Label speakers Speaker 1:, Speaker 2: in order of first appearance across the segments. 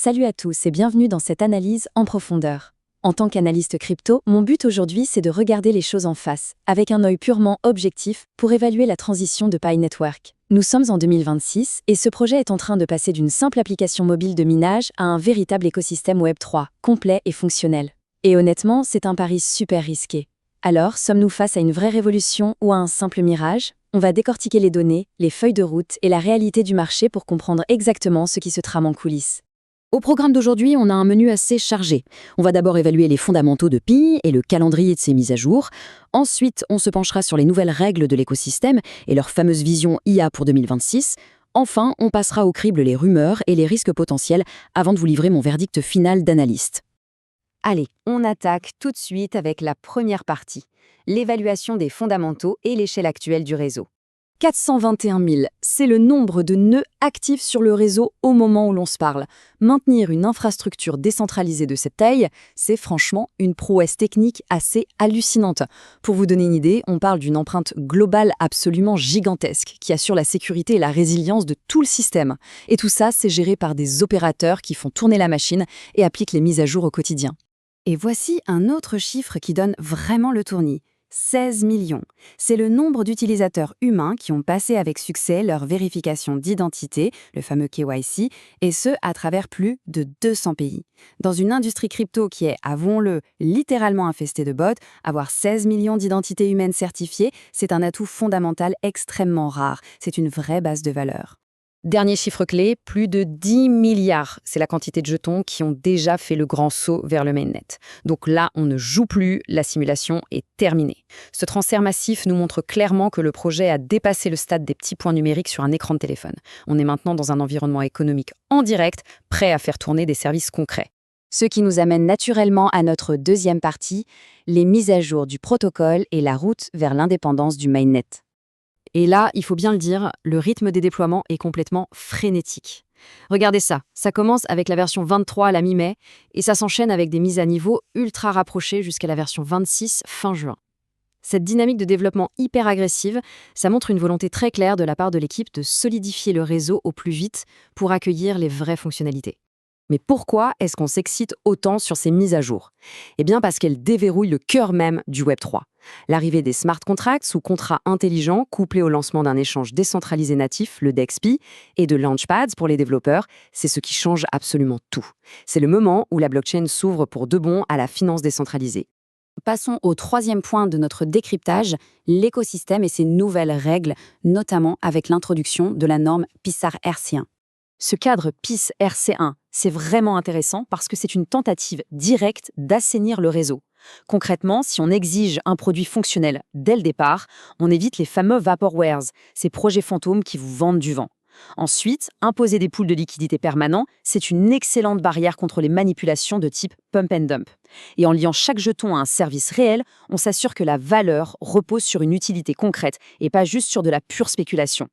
Speaker 1: Salut à tous et bienvenue dans cette analyse en profondeur. En tant qu'analyste crypto, mon but aujourd'hui c'est de regarder les choses en face, avec un œil purement objectif pour évaluer la transition de Pi Network. Nous sommes en 2026 et ce projet est en train de passer d'une simple application mobile de minage à un véritable écosystème Web3, complet et fonctionnel. Et honnêtement, c'est un pari super risqué. Alors, sommes-nous face à une vraie révolution ou à un simple mirage ? On va décortiquer les données, les feuilles de route et la réalité du marché pour comprendre exactement ce qui se trame en coulisses.
Speaker 2: Au programme d'aujourd'hui, on a un menu assez chargé. On va d'abord évaluer les fondamentaux de Pi et le calendrier de ses mises à jour. Ensuite, on se penchera sur les nouvelles règles de l'écosystème et leur fameuse vision IA pour 2026. Enfin, on passera au crible les rumeurs et les risques potentiels avant de vous livrer mon verdict final d'analyste.
Speaker 3: Allez, on attaque tout de suite avec la première partie, l'évaluation des fondamentaux et l'échelle actuelle du réseau.
Speaker 1: 421 000, c'est le nombre de nœuds actifs sur le réseau au moment où l'on se parle. Maintenir une infrastructure décentralisée de cette taille, c'est franchement une prouesse technique assez hallucinante. Pour vous donner une idée, on parle d'une empreinte globale absolument gigantesque qui assure la sécurité et la résilience de tout le système. Et tout ça, c'est géré par des opérateurs qui font tourner la machine et appliquent les mises à jour au quotidien.
Speaker 3: Et voici un autre chiffre qui donne vraiment le tournis. 16 millions. C'est le nombre d'utilisateurs humains qui ont passé avec succès leur vérification d'identité, le fameux KYC, et ce, à travers plus de 200 pays. Dans une industrie crypto qui est, avouons-le, littéralement infestée de bots, avoir 16 millions d'identités humaines certifiées, c'est un atout fondamental extrêmement rare. C'est une vraie base de valeur.
Speaker 2: Dernier chiffre clé, plus de 10 milliards. C'est la quantité de jetons qui ont déjà fait le grand saut vers le mainnet. Donc là, on ne joue plus, la simulation est terminée. Ce transfert massif nous montre clairement que le projet a dépassé le stade des petits points numériques sur un écran de téléphone. On est maintenant dans un environnement économique en direct, prêt à faire tourner des services concrets.
Speaker 3: Ce qui nous amène naturellement à notre deuxième partie, les mises à jour du protocole et la route vers l'indépendance du mainnet.
Speaker 2: Et là, il faut bien le dire, le rythme des déploiements est complètement frénétique. Regardez ça, ça commence avec la version 23 à la mi-mai et ça s'enchaîne avec des mises à niveau ultra rapprochées jusqu'à la version 26 fin juin. Cette dynamique de développement hyper agressive, ça montre une volonté très claire de la part de l'équipe de solidifier le réseau au plus vite pour accueillir les vraies fonctionnalités. Mais pourquoi est-ce qu'on s'excite autant sur ces mises à jour ? Eh bien parce qu'elles déverrouillent le cœur même du Web3. L'arrivée des smart contracts ou contrats intelligents couplés au lancement d'un échange décentralisé natif, le DEXP, et de launchpads pour les développeurs, c'est ce qui change absolument tout. C'est le moment où la blockchain s'ouvre pour de bon à la finance décentralisée.
Speaker 3: Passons au troisième point de notre décryptage, l'écosystème et ses nouvelles règles, notamment avec l'introduction de la norme PISA RC1.
Speaker 1: Ce cadre PIS RC1, c'est vraiment intéressant parce que c'est une tentative directe d'assainir le réseau. Concrètement, si on exige un produit fonctionnel dès le départ, on évite les fameux vaporwares, ces projets fantômes qui vous vendent du vent. Ensuite, imposer des pools de liquidités permanents, c'est une excellente barrière contre les manipulations de type pump and dump. Et en liant chaque jeton à un service réel, on s'assure que la valeur repose sur une utilité concrète et pas juste sur de la pure spéculation.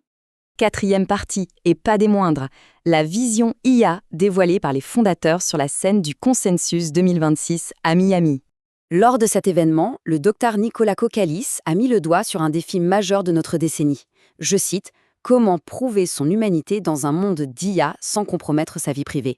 Speaker 1: Quatrième partie, et pas des moindres, la vision IA dévoilée par les fondateurs sur la scène du Consensus 2026 à Miami.
Speaker 3: Lors de cet événement, le Dr Nicolas Kokkalis a mis le doigt sur un défi majeur de notre décennie. Je cite, « Comment prouver son humanité dans un monde d'IA sans compromettre sa vie privée ?»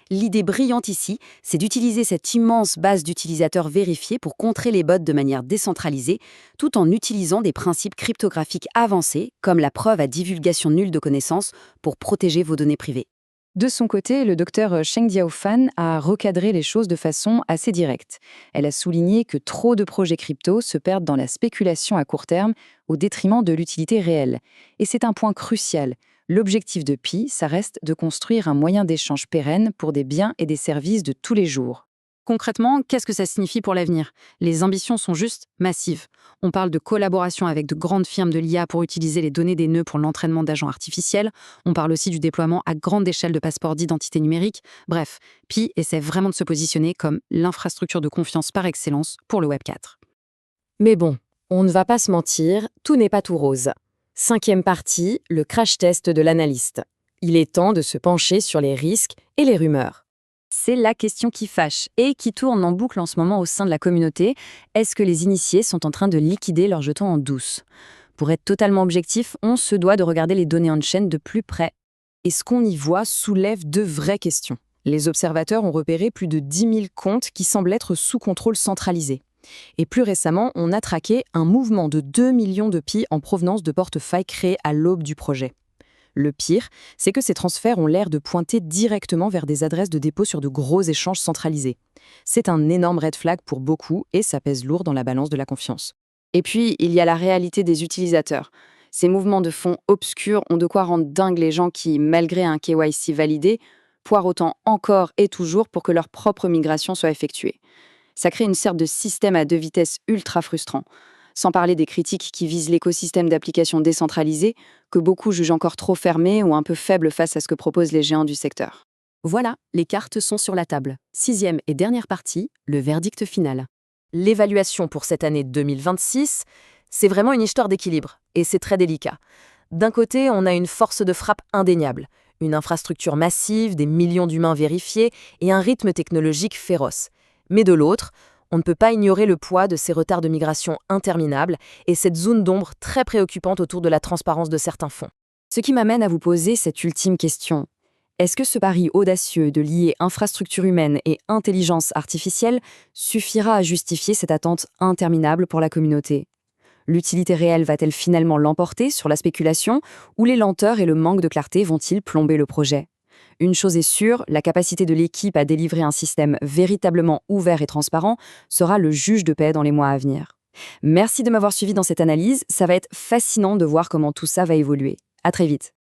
Speaker 3: L'idée brillante ici, c'est d'utiliser cette immense base d'utilisateurs vérifiés pour contrer les bots de manière décentralisée, tout en utilisant des principes cryptographiques avancés, comme la preuve à divulgation nulle de connaissances, pour protéger vos données privées.
Speaker 4: De son côté, le docteur Cheng Diaofan a recadré les choses de façon assez directe. Elle a souligné que trop de projets crypto se perdent dans la spéculation à court terme au détriment de l'utilité réelle. Et c'est un point crucial. L'objectif de Pi, ça reste de construire un moyen d'échange pérenne pour des biens et des services de tous les jours.
Speaker 2: Concrètement, qu'est-ce que ça signifie pour l'avenir ? Les ambitions sont juste massives. On parle de collaboration avec de grandes firmes de l'IA pour utiliser les données des nœuds pour l'entraînement d'agents artificiels. On parle aussi du déploiement à grande échelle de passeports d'identité numérique. Bref, Pi essaie vraiment de se positionner comme l'infrastructure de confiance par excellence pour le Web4.
Speaker 1: Mais bon, on ne va pas se mentir, tout n'est pas tout rose. Cinquième partie, le crash test de l'analyste. Il est temps de se pencher sur les risques et les rumeurs. C'est la question qui fâche et qui tourne en boucle en ce moment au sein de la communauté. Est-ce que les initiés sont en train de liquider leurs jetons en douce ? Pour être totalement objectif, on se doit de regarder les données on-chain de plus près. Et ce qu'on y voit soulève de vraies questions.
Speaker 4: Les observateurs ont repéré plus de 10 000 comptes qui semblent être sous contrôle centralisé. Et plus récemment, on a traqué un mouvement de 2 millions de PI en provenance de portefeuilles créés à l'aube du projet. Le pire, c'est que ces transferts ont l'air de pointer directement vers des adresses de dépôt sur de gros échanges centralisés. C'est un énorme red flag pour beaucoup et ça pèse lourd dans la balance de la confiance.
Speaker 3: Et puis, il y a la réalité des utilisateurs. Ces mouvements de fonds obscurs ont de quoi rendre dingue les gens qui, malgré un KYC validé, poireautent encore et toujours pour que leur propre migration soit effectuée. Ça crée une sorte de système à deux vitesses ultra frustrant. Sans parler des critiques qui visent l'écosystème d'applications décentralisées, que beaucoup jugent encore trop fermé ou un peu faible face à ce que proposent les géants du secteur.
Speaker 2: Voilà, les cartes sont sur la table. 6e et dernière partie, le verdict final. L'évaluation pour cette année 2026, c'est vraiment une histoire d'équilibre, et c'est très délicat. D'un côté, on a une force de frappe indéniable, une infrastructure massive, des millions d'humains vérifiés et un rythme technologique féroce. Mais de l'autre, on ne peut pas ignorer le poids de ces retards de migration interminables et cette zone d'ombre très préoccupante autour de la transparence de certains fonds.
Speaker 3: Ce qui m'amène à vous poser cette ultime question. Est-ce que ce pari audacieux de lier infrastructure humaine et intelligence artificielle suffira à justifier cette attente interminable pour la communauté ? L'utilité réelle va-t-elle finalement l'emporter sur la spéculation ou les lenteurs et le manque de clarté vont-ils plomber le projet ? Une chose est sûre, la capacité de l'équipe à délivrer un système véritablement ouvert et transparent sera le juge de paix dans les mois à venir. Merci de m'avoir suivi dans cette analyse, ça va être fascinant de voir comment tout ça va évoluer. À très vite.